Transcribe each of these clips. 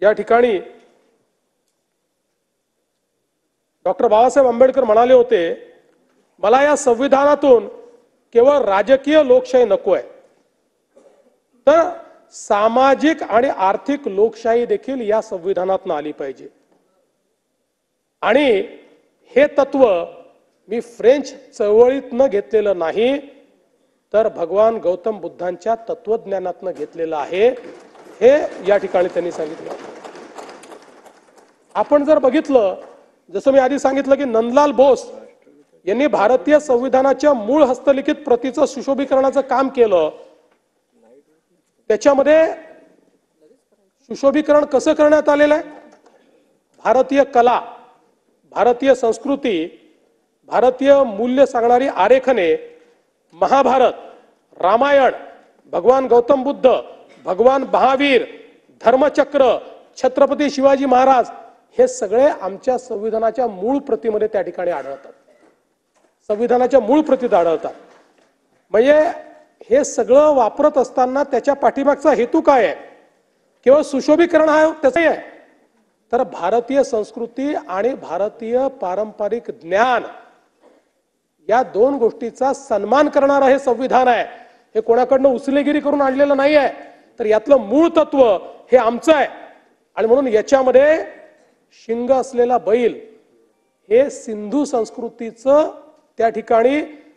या ठिकाणी डॉक्टर बाबासाहेब आंबेडकर म्हणाले होते, मला या संविधानातून केवळ राजकीय लोकशाही नको आहे, तर सामाजिक आणि आर्थिक लोकशाही देखील या संविधानातून आली पाहिजे. आणि हे तत्व मी फ्रेंच चळवळीतनं घेतलेलं नाही, तर भगवान गौतम बुद्धांच्या तत्वज्ञानातनं घेतलेलं आहे, हे या ठिकाणी त्यांनी सांगितलं. आपण जर बघितलं, जसं मी आधी सांगितलं की नंदलाल बोस यांनी भारतीय संविधानाच्या मूळ हस्तलिखित प्रतीचं सुशोभीकरणाचं काम केलं. त्याच्यामध्ये सुशोभीकरण कसं करण्यात आलेलं आहे? भारतीय कला, भारतीय संस्कृती, भारतीय मूल्य सांगणारी आरेखने, महाभारत, रामायण, भगवान गौतम बुद्ध, भगवान महावीर, धर्मचक्र, छत्रपती शिवाजी महाराज, हे सगळे आमच्या संविधानाच्या मूळ प्रतीमध्ये त्या ठिकाणी आढळतात. संविधानाच्या मूळ प्रतीत आढळतात. म्हणजे हे सगळं वापरत असताना त्याच्या पाठीमागचा हेतू काय आहे? केवळ सुशोभीकरण हा त्याचा आहे, तर भारतीय संस्कृती आणि भारतीय पारंपरिक ज्ञान या दोन गोष्टीचा सन्मान करणारं हे संविधान आहे. हे कोणाकडनं उचलेगिरी करून आणलेलं नाही आहे, तर यातलं मूळ तत्व हे आमचं आहे. आणि म्हणून याच्यामध्ये शिंग असलेला बैल हे सिंधू संस्कृतीचं त्या ठिकाणी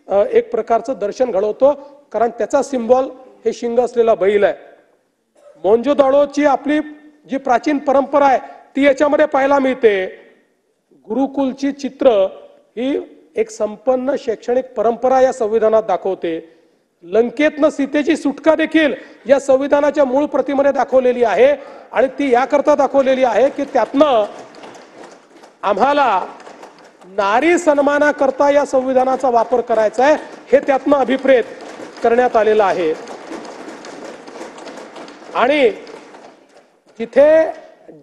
एक प्रकारचं दर्शन घडवतो, कारण त्याचा सिंबॉल हे शिंग असलेला बैल आहे. मोंजोदाडोची आपली जी प्राचीन परंपरा आहे ती याच्यामध्ये पाहायला मिळते. गुरुकुलची चित्र ही एक संपन्न शैक्षणिक परंपरा या संविधानात दाखवते. लंकेतनं सीतेची सुटका देखील या संविधानाच्या मूळ प्रतीमध्ये दाखवलेली आहे. आणि ती याकरता दाखवलेली आहे की त्यातनं आम्हाला नारी सन्मानाकरता या संविधानाचा वापर करायचा आहे, हे त्यातनं अभिप्रेत करण्यात आलेलं आहे. आणि जिथे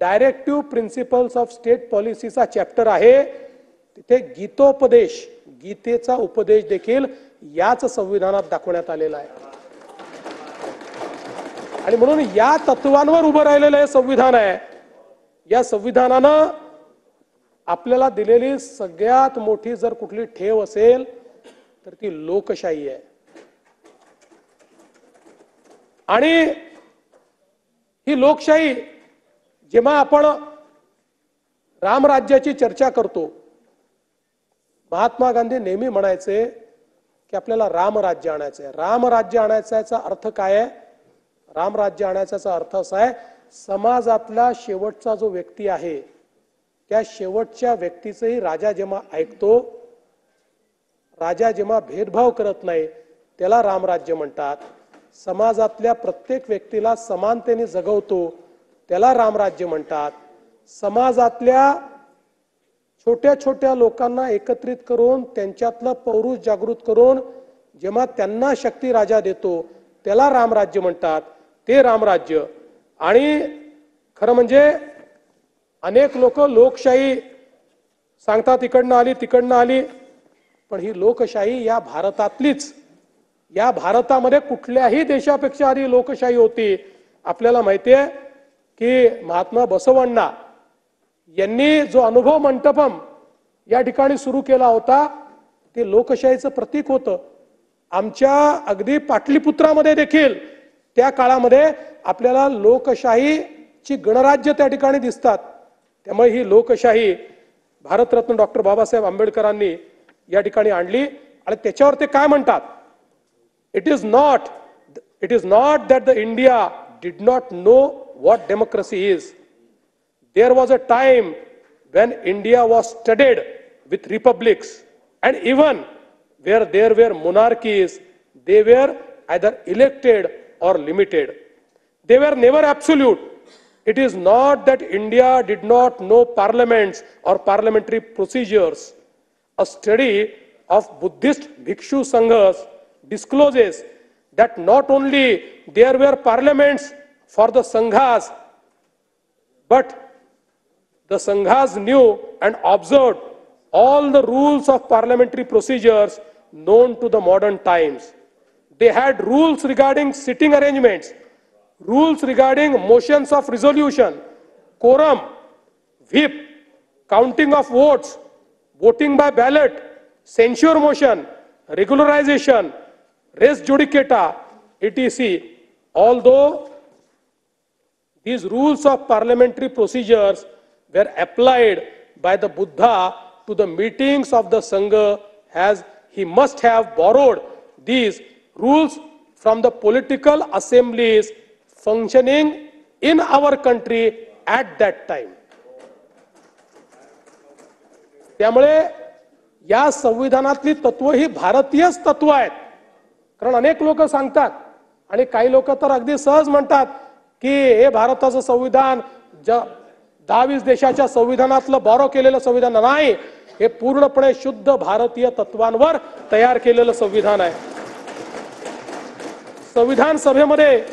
डायरेक्टिव्ह प्रिन्सिपल्स ऑफ स्टेट पॉलिसीचा चॅप्टर आहे, तिथे गीतोपदेश, गीतेचा उपदेश देखील याच संविधानात दाखवण्यात आलेला आहे. आणि म्हणून या तत्वांवर उभं राहिलेलं हे संविधान आहे. या संविधानानं आपल्याला दिलेली सगळ्यात मोठी जर कुठली ठेव असेल तर ती लोकशाही आहे. आणि ही लोकशाही जेव्हा आपण रामराज्याची चर्चा करतो, महात्मा गांधी नेहमी म्हणायचे की आपल्याला रामराज्य आणायचंय. रामराज्य आणायचा अर्थ काय आहे? रामराज्य आणायचा अर्थ असा आहे, समाजातला शेवटचा जो व्यक्ती आहे त्या शेवटच्या व्यक्तीचंही राजा जेव्हा ऐकतो, राजा जेव्हा भेदभाव करत नाही, त्याला रामराज्य म्हणतात. समाजातल्या प्रत्येक व्यक्तीला समानतेने जगवतो, त्याला रामराज्य म्हणतात. समाजातल्या छोट्या छोट्या लोकांना एकत्रित करून त्यांच्यातलं पौरुष जागृत करून जेव्हा त्यांना शक्ती राजा देतो, त्याला रामराज्य म्हणतात. ते रामराज्य. आणि खरं म्हणजे अनेक लोक लोकशाही सांगतात, इकडनं आली तिकडनं आली, पण ही लोकशाही या भारतातलीच. या भारतामध्ये कुठल्याही देशापेक्षा आधी लोकशाही होती. आपल्याला माहिती आहे की महात्मा बसवण्णा यांनी जो अनुभव मंटपम या ठिकाणी सुरू केला होता, ते लोकशाहीचं प्रतीक होतं. आमच्या अगदी पाटलीपुत्रामध्ये देखील त्या काळामध्ये आपल्याला लोकशाहीची गणराज्य त्या ठिकाणी दिसतात. त्यामुळे ही लोकशाही भारतरत्न डॉक्टर बाबासाहेब आंबेडकरांनी या ठिकाणी आणली. आणि त्याच्यावर ते काय म्हणतात? It is not that the India did not know what democracy is. There was a time when India was studded with republics, and even where there were monarchies, they were either elected or limited. They were never absolute. It is not that India did not know parliaments or parliamentary procedures. A study of Buddhist Bhikshu Sanghas discloses that not only there were parliaments for the Sanghas, but the Sanghas knew and observed all the rules of parliamentary procedures known to the modern times. They had rules regarding sitting arrangements, rules regarding motions of resolution, quorum, whip, counting of votes, voting by ballot, censure motion, regularization, res judicata, etc. Although these rules of parliamentary procedures were applied by the Buddha to the meetings of the Sangha, as he must have borrowed these rules from the political assemblies functioning in our country at that time. त्यामुळे या संविधानातली तत्व ही भारतीयच तत्व आहेत. कारण अनेक लोक सांगतात आणि काही लोक तर अगदी सहज म्हणतात की हे भारताचं संविधान 10-20 देशाच्या संविधानातलं बॉरो केलेलं संविधान नाही, हे पूर्णपणे शुद्ध भारतीय तत्वांवर तयार केलेलं संविधान आहे. संविधान सभेमध्ये